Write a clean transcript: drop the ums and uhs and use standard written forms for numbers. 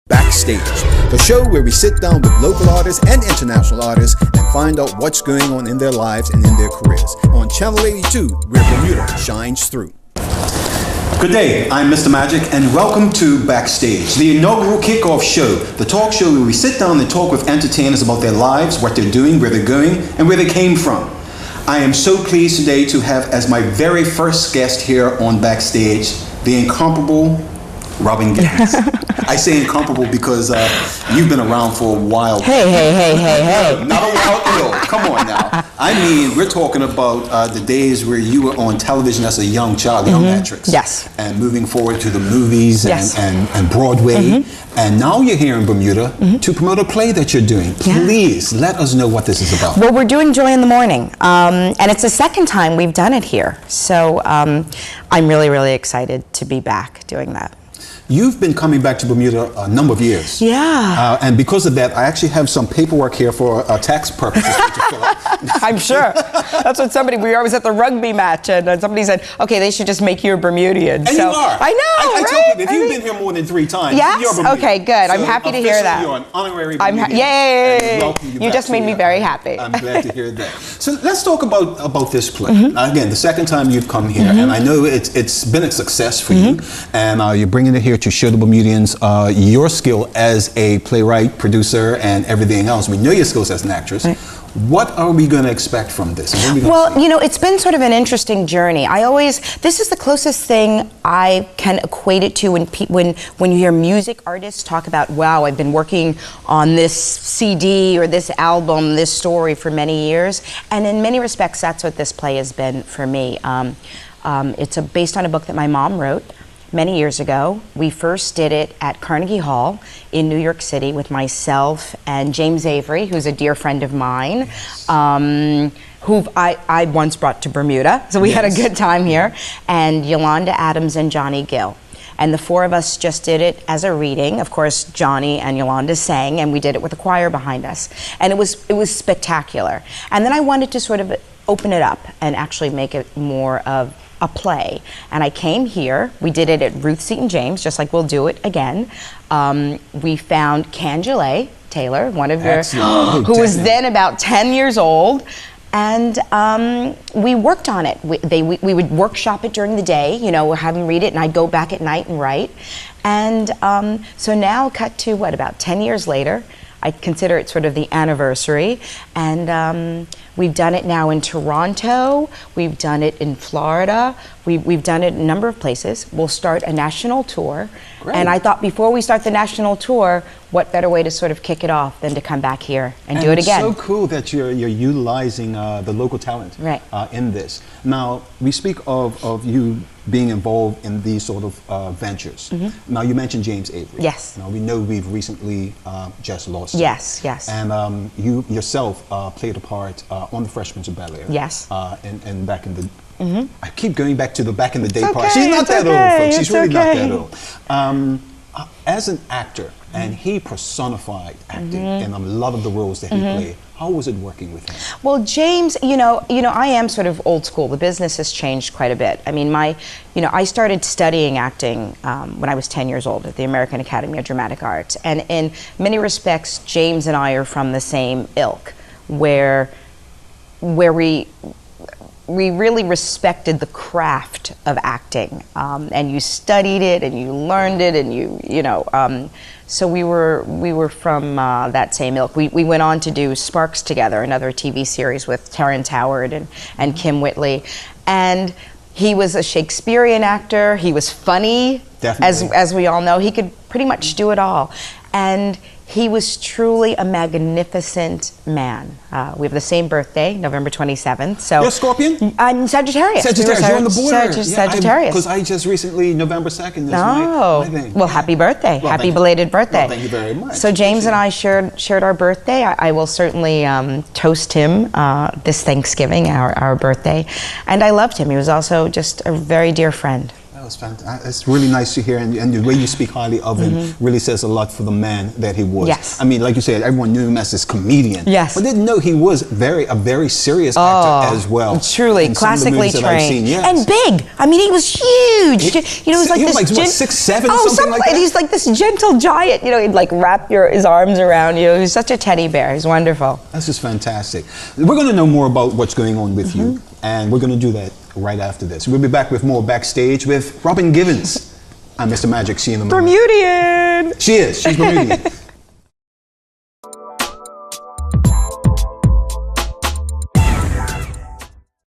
Backstage, the show where we sit down with local artists and international artists and find out what's going on in their lives and in their careers. On Channel 82, where Bermuda shines through. Good day, I'm Mr. Magic, and welcome to Backstage, the inaugural kickoff show, the talk show where we sit down and talk with entertainers about their lives, what they're doing, where they're going, and where they came from. I am so pleased today to have as my very first guest here on Backstage, the incomparable Robin Gibbons. I say incomparable because you've been around for a while. Hey. Not a while at all. Come on now. I mean, we're talking about the days where you were on television as a young child, young actress. Yes. And moving forward to the movies Yes. and Broadway. And now you're here in Bermuda to promote a play that you're doing. Please let us know what this is about. Well, we're doing Joy in the Morning, and it's the second time we've done it here. So I'm really, really excited to be back doing that. You've been coming back to Bermuda a number of years. Yeah. And because of that, I actually have some paperwork here for tax purposes to fill out. I'm sure. That's what we were always at the rugby match, and somebody said, okay, they should just make you a Bermudian. And so, you are. I know, I right? tell people, if you've been here more than 3 times, yes? you're a Bermudian. Okay, good. I'm happy to hear that. You're an honorary Bermudian. Yay! You just made me very happy. I'm glad to hear that. So let's talk about this play. Again, the second time you've come here, and I know it's been a success for you, and you're bringing it here to show the Bermudians your skill as a playwright, producer, and everything else. We know your skills as an actress. Right. What are we going to expect from this? Well, you know, it's been sort of an interesting journey. This is the closest thing I can equate it to when you hear music artists talk about, wow, I've been working on this CD or this album, this story for many years. And in many respects, that's what this play has been for me. It's based on a book that my mom wrote many years ago. We first did it at Carnegie Hall in New York City with myself and James Avery, who's a dear friend of mine, who I once brought to Bermuda. So we had a good time here. And Yolanda Adams and Johnny Gill. And the 4 of us just did it as a reading. Of course, Johnny and Yolanda sang, and we did it with a choir behind us. And it was spectacular. And then I wanted to sort of open it up and actually make it more of a play. And I came here, we did it at Ruth Seton James, just like we'll do it again. We found Canjule Taylor, one of your, who was then about 10 years old, and we worked on it. We would workshop it during the day, you know, have them read it, and I'd go back at night and write. And so now, cut to what, about 10 years later, I consider it sort of the anniversary, and we've done it now in Toronto, we've done it in Florida, we've done it in a number of places. We'll start a national tour. Great. And I thought before we start the national tour, what better way to sort of kick it off than to come back here and do it again. It's so cool that you're utilizing the local talent in this. Now, we speak of you being involved in these sort of ventures. Now, you mentioned James Avery. Yes. Now, we know we've recently just lost him. Yes. And you yourself played a part on The Fresh Prince of Bel-Air. Yes. And back in the... I keep going back to the back in the day part. Okay, She's not that old, folks. She's really not that old. As an actor, and he personified acting in a lot of the roles that he played. How was it working with him? Well, James, you know, I am sort of old school. The business has changed quite a bit. I mean, I started studying acting when I was 10 years old at the American Academy of Dramatic Arts, and in many respects, James and I are from the same ilk, where we really respected the craft of acting, and you studied it and you learned it, and so we were from that same ilk. We went on to do Sparks together, another TV series with Terrence Howard and Kim Whitley, and he was a Shakespearean actor. He was funny, as we all know. He could pretty much do it all, and he was truly a magnificent man. We have the same birthday, November 27th. So you're Scorpion? I'm Sagittarius. Sagittarius, you're on the border. Sagittarius. Because I just recently, November 2nd is my thing. Well, happy birthday. Well, happy belated birthday. Well, thank you very much. So James and I shared our birthday. I will certainly toast him this Thanksgiving, our birthday. And I loved him. He was also just a very dear friend. was fantastic. It's really nice to hear, and the way you speak highly of him really says a lot for the man that he was. Yes. I mean, like you said, everyone knew him as this comedian. Yes. But didn't know he was a very serious actor as well. Truly, In some of the classically movies that I've trained. seen, yes. And big. I mean, he was huge. You know, He was like what, 6'7", something like that? He's like this gentle giant. You know, he'd like wrap his arms around you. He's such a teddy bear. He's wonderful. That's just fantastic. We're going to know more about what's going on with you, and we're going to do that right after this. We'll be back with more Backstage with Robin Givens. I'm Mr. Magic. See you in the morning. Bermudian. She is. She's Bermudian.